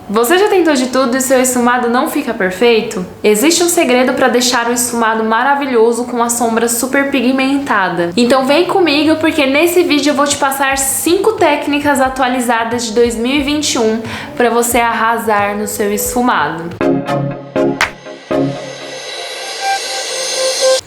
Você já tentou de tudo e seu esfumado não fica perfeito? Existe um segredo para deixar o esfumado maravilhoso com a sombra super pigmentada. Então vem comigo porque nesse vídeo eu vou te passar 5 técnicas atualizadas de 2021 para você arrasar no seu esfumado.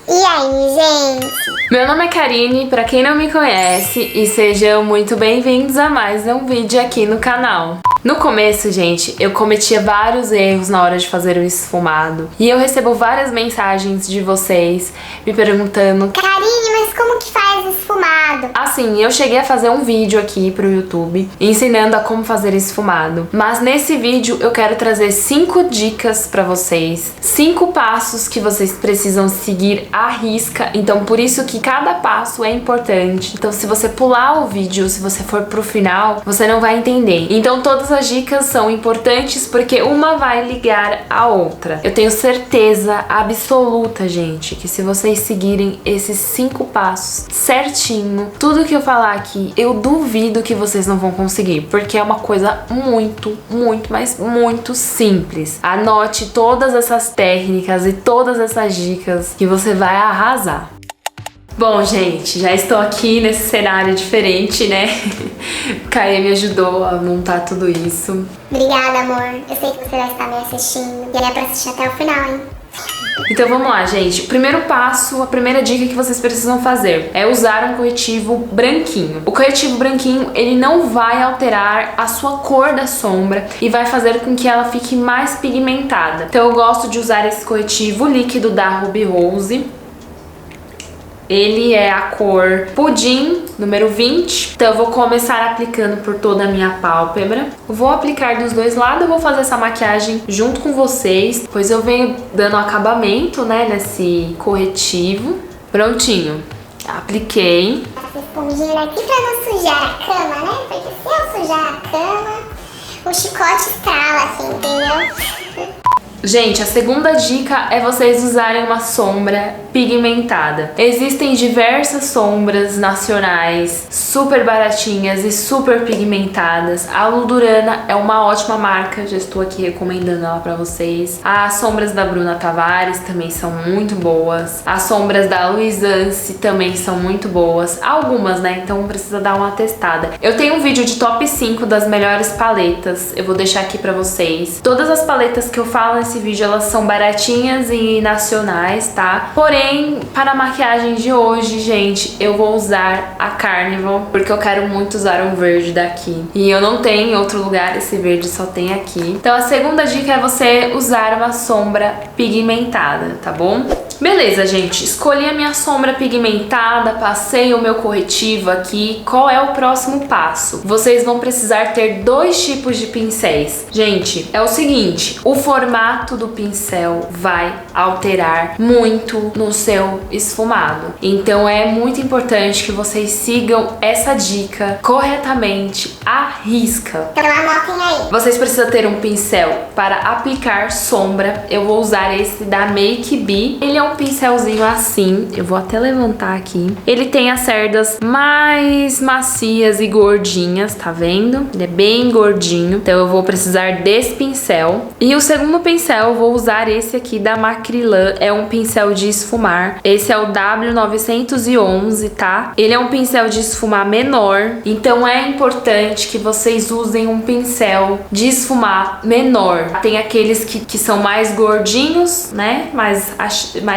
E aí, gente? Meu nome é Karine, pra quem não me conhece, e sejam muito bem-vindos a mais um vídeo aqui no canal. No começo, gente, eu cometia vários erros na hora de fazer o esfumado. E eu recebo várias mensagens de vocês me perguntando: Karine, mas como que faz esfumado? Assim, eu cheguei a fazer um vídeo aqui pro YouTube ensinando a como fazer esfumado. Mas nesse vídeo eu quero trazer 5 dicas pra vocês. 5 passos que vocês precisam seguir à risca. Então por isso que cada passo é importante. Então se você pular o vídeo, se você for pro final, você não vai entender. Então todas as dicas são importantes porque uma vai ligar a outra. Eu tenho certeza absoluta, gente, que se vocês seguirem esses 5 passos certinho, tudo que eu falar aqui, eu duvido que vocês não vão conseguir, porque é uma coisa muito, mas muito simples. Anote todas essas técnicas e todas essas dicas que você vai arrasar. Bom, gente, já estou aqui nesse cenário diferente, né? O Caê me ajudou a montar tudo isso. Obrigada, amor. Eu sei que você vai estar me assistindo. E é pra assistir até o final, hein? Então vamos lá, gente. O primeiro passo, a primeira dica que vocês precisam fazer é usar um corretivo branquinho. O corretivo branquinho, ele não vai alterar a sua cor da sombra e vai fazer com que ela fique mais pigmentada. Então eu gosto de usar esse corretivo líquido da Ruby Rose. Ele é a cor Pudim, número 20. Então eu vou começar aplicando por toda a minha pálpebra. Vou aplicar dos dois lados, eu vou fazer essa maquiagem junto com vocês. Depois eu venho dando acabamento, né, nesse corretivo. Prontinho. Apliquei. Essa esponjinha aqui pra não sujar a cama, né? Porque se eu sujar a cama, o chicote estrala, assim, entendeu? Gente, a segunda dica é vocês usarem uma sombra pigmentada. Existem diversas sombras nacionais super baratinhas e super pigmentadas. A Ludurana é uma ótima marca, já estou aqui recomendando ela pra vocês. As sombras da Bruna Tavares também são muito boas. As sombras da Luisance também são muito boas. Algumas, né? Então precisa dar uma testada. Eu tenho um vídeo de top 5 das melhores paletas. Eu vou deixar aqui pra vocês. Todas as paletas que eu falo nesse vídeo, elas são baratinhas e nacionais, tá? Porém, para a maquiagem de hoje, gente, eu vou usar a Carnival, porque eu quero muito usar um verde daqui. E eu não tenho em outro lugar, esse verde só tem aqui. Então a segunda dica é você usar uma sombra pigmentada, tá bom? Beleza, gente, escolhi a minha sombra pigmentada, passei o meu corretivo aqui. Qual é o próximo passo? Vocês vão precisar ter 2 tipos de pincéis. Gente, é o seguinte, o formato do pincel vai alterar muito no seu esfumado. Então é muito importante que vocês sigam essa dica corretamente, à risca. Então anotem aí. Vocês precisam ter um pincel para aplicar sombra. Eu vou usar esse da Make Be. Ele é um pincelzinho assim, eu vou até levantar aqui. Ele tem as cerdas mais macias e gordinhas, tá vendo? Ele é bem gordinho, então eu vou precisar desse pincel. E o segundo pincel, eu vou usar esse aqui da Macrylan, é um pincel de esfumar. Esse é o W911, tá? Ele é um pincel de esfumar menor, então é importante que vocês usem um pincel de esfumar menor. Tem aqueles que são mais gordinhos, né? Mais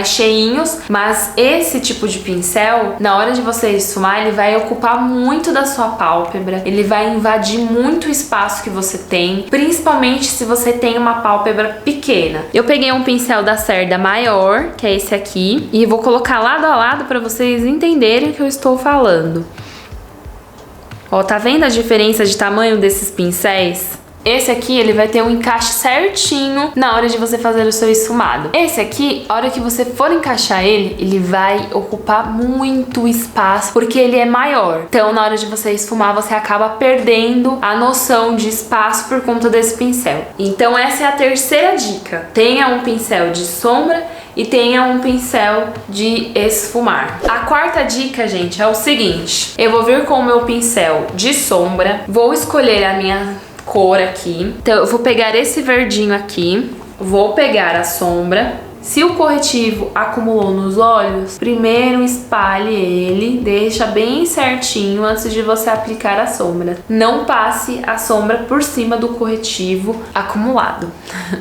cheinhos, mas esse tipo de pincel, na hora de você esfumar, ele vai ocupar muito da sua pálpebra, ele vai invadir muito o espaço que você tem, principalmente se você tem uma pálpebra pequena. Eu peguei um pincel da cerda maior, que é esse aqui, e vou colocar lado a lado para vocês entenderem o que eu estou falando. Ó, tá vendo a diferença de tamanho desses pincéis? Esse aqui, ele vai ter um encaixe certinho na hora de você fazer o seu esfumado. Esse aqui, a hora que você for encaixar ele, ele vai ocupar muito espaço, porque ele é maior. Então, na hora de você esfumar, você acaba perdendo a noção de espaço por conta desse pincel. Então, essa é a terceira dica. Tenha um pincel de sombra e tenha um pincel de esfumar. A quarta dica, gente, é o seguinte. Eu vou vir com o meu pincel de sombra, vou escolher a minha cor aqui. Então eu vou pegar esse verdinho aqui, vou pegar a sombra. Se o corretivo acumulou nos olhos, primeiro espalhe ele, deixa bem certinho antes de você aplicar a sombra. Não passe a sombra por cima do corretivo acumulado.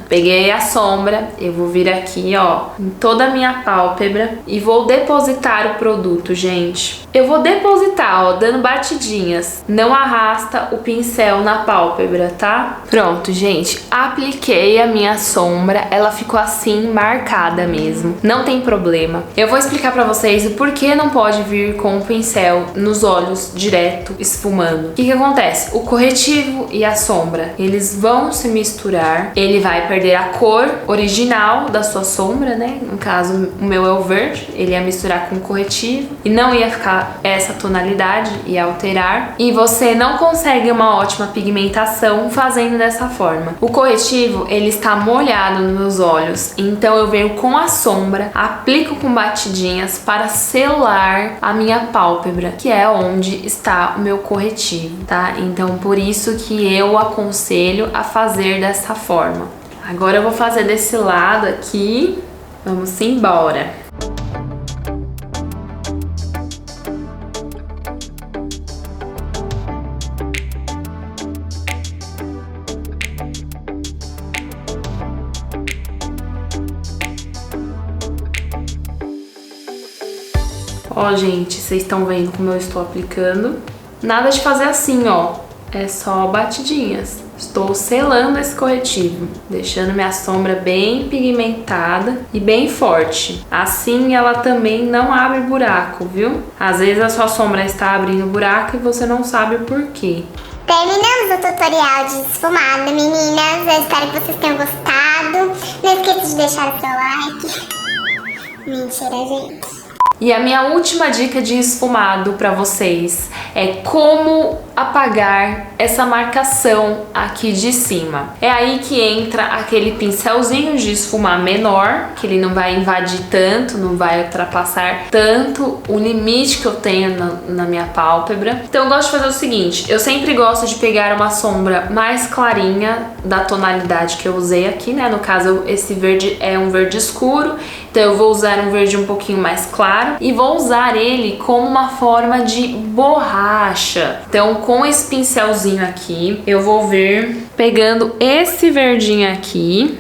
Peguei a sombra, eu vou vir aqui, ó, em toda a minha pálpebra e vou depositar o produto, gente. Eu vou depositar, ó, dando batidinhas. Não arrasta o pincel na pálpebra, tá? Pronto, gente. Apliquei a minha sombra, ela ficou assim, marcada mesmo, não tem problema. Eu vou explicar pra vocês o porquê não pode vir com o pincel nos olhos direto, esfumando. O que que acontece? O corretivo e a sombra, eles vão se misturar, ele vai perder a cor original da sua sombra, né? No caso, o meu é o verde, ele ia misturar com o corretivo e não ia ficar essa tonalidade, ia alterar, e você não consegue uma ótima pigmentação fazendo dessa forma. O corretivo, ele está molhado nos meus olhos, então eu venho com a sombra, aplico com batidinhas para selar a minha pálpebra, que é onde está o meu corretivo, tá? Então por isso que eu aconselho a fazer dessa forma. Agora eu vou fazer desse lado aqui, vamos embora. Ó, gente, vocês estão vendo como eu estou aplicando. Nada de fazer assim, ó. É só batidinhas. Estou selando esse corretivo, deixando minha sombra bem pigmentada e bem forte. Assim ela também não abre buraco, viu? Às vezes a sua sombra está abrindo buraco e você não sabe o porquê. Terminamos o tutorial de esfumado, meninas. Eu espero que vocês tenham gostado. Não esqueça de deixar o seu like. Mentira, gente. E a minha última dica de esfumado para vocês é como apagar essa marcação aqui de cima. É aí que entra aquele pincelzinho de esfumar menor, que ele não vai invadir tanto, não vai ultrapassar tanto o limite que eu tenho na minha pálpebra. Então eu gosto de fazer o seguinte, eu sempre gosto de pegar uma sombra mais clarinha da tonalidade que eu usei aqui, né? No caso, esse verde é um verde escuro, então eu vou usar um verde um pouquinho mais claro e vou usar ele como uma forma de borracha. Então com esse pincelzinho aqui, eu vou vir pegando esse verdinho aqui.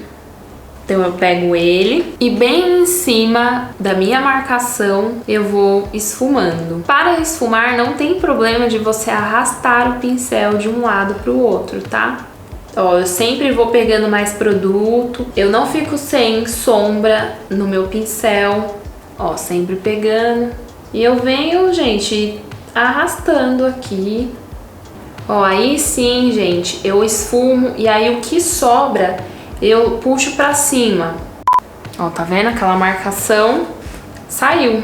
Então eu pego ele e bem em cima da minha marcação eu vou esfumando. Para esfumar não tem problema de você arrastar o pincel de um lado para o outro, tá? Ó, eu sempre vou pegando mais produto, eu não fico sem sombra no meu pincel, ó, sempre pegando. E eu venho, gente, arrastando aqui. Ó, aí sim, gente, eu esfumo e aí o que sobra eu puxo pra cima. Ó, tá vendo? Aquela marcação saiu.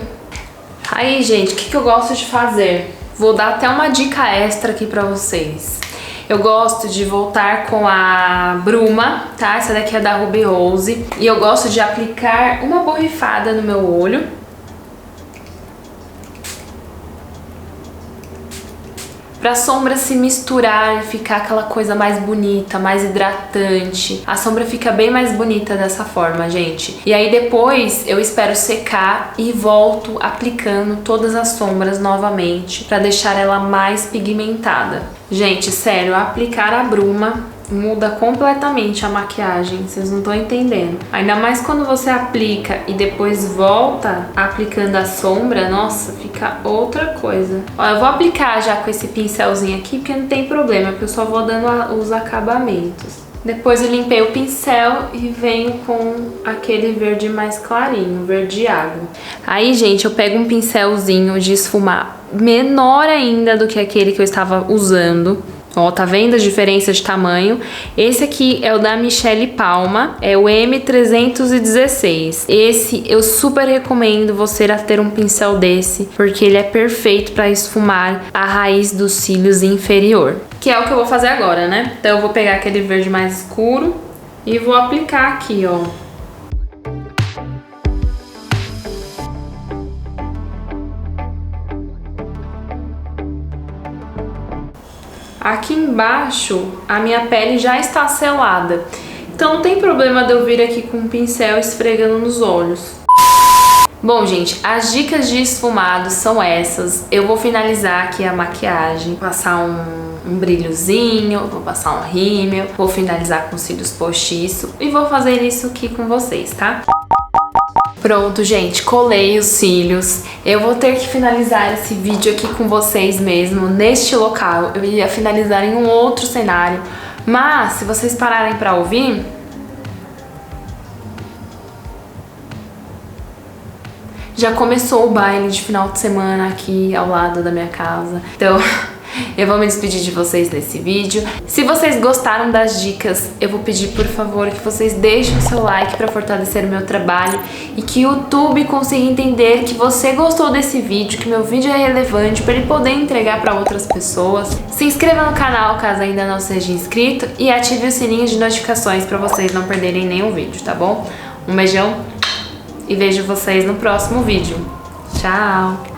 Aí, gente, o que eu gosto de fazer? Vou dar até uma dica extra aqui pra vocês. Eu gosto de voltar com a bruma, tá? Essa daqui é da Ruby Rose. E eu gosto de aplicar uma borrifada no meu olho. Pra sombra se misturar e ficar aquela coisa mais bonita, mais hidratante. A sombra fica bem mais bonita dessa forma, gente. E aí depois eu espero secar e volto aplicando todas as sombras novamente pra deixar ela mais pigmentada. Gente, sério, aplicar a bruma muda completamente a maquiagem, vocês não estão entendendo. Ainda mais quando você aplica e depois volta aplicando a sombra, nossa, fica outra coisa. Ó, eu vou aplicar já com esse pincelzinho aqui, porque não tem problema, porque eu só vou dando os acabamentos. Depois eu limpei o pincel e venho com aquele verde mais clarinho, verde água. Aí, gente, eu pego um pincelzinho de esfumar menor ainda do que aquele que eu estava usando. Ó, tá vendo a diferença de tamanho? Esse aqui é o da Michele Palma, é o M316. Esse eu super recomendo você a ter um pincel desse, porque ele é perfeito para esfumar a raiz dos cílios inferior. Que é o que eu vou fazer agora, né? Então eu vou pegar aquele verde mais escuro e vou aplicar aqui, ó. aqui embaixo a minha pele já está selada. Então não tem problema de eu vir aqui com um pincel esfregando nos olhos. Bom, gente, as dicas de esfumado são essas. Eu vou finalizar aqui a maquiagem, passar um brilhozinho, vou passar um rímel, vou finalizar com cílios postiço e vou fazer isso aqui com vocês, tá? Pronto, gente, colei os cílios. Eu vou ter que finalizar esse vídeo aqui com vocês mesmo, neste local. Eu ia finalizar em um outro cenário, mas se vocês pararem pra ouvir, já começou o baile de final de semana aqui ao lado da minha casa. Então, eu vou me despedir de vocês nesse vídeo. Se vocês gostaram das dicas, eu vou pedir, por favor, que vocês deixem o seu like para fortalecer o meu trabalho e que o YouTube consiga entender que você gostou desse vídeo, que meu vídeo é relevante para ele poder entregar para outras pessoas. Se inscreva no canal caso ainda não seja inscrito e ative o sininho de notificações para vocês não perderem nenhum vídeo, tá bom? Um beijão e vejo vocês no próximo vídeo. Tchau!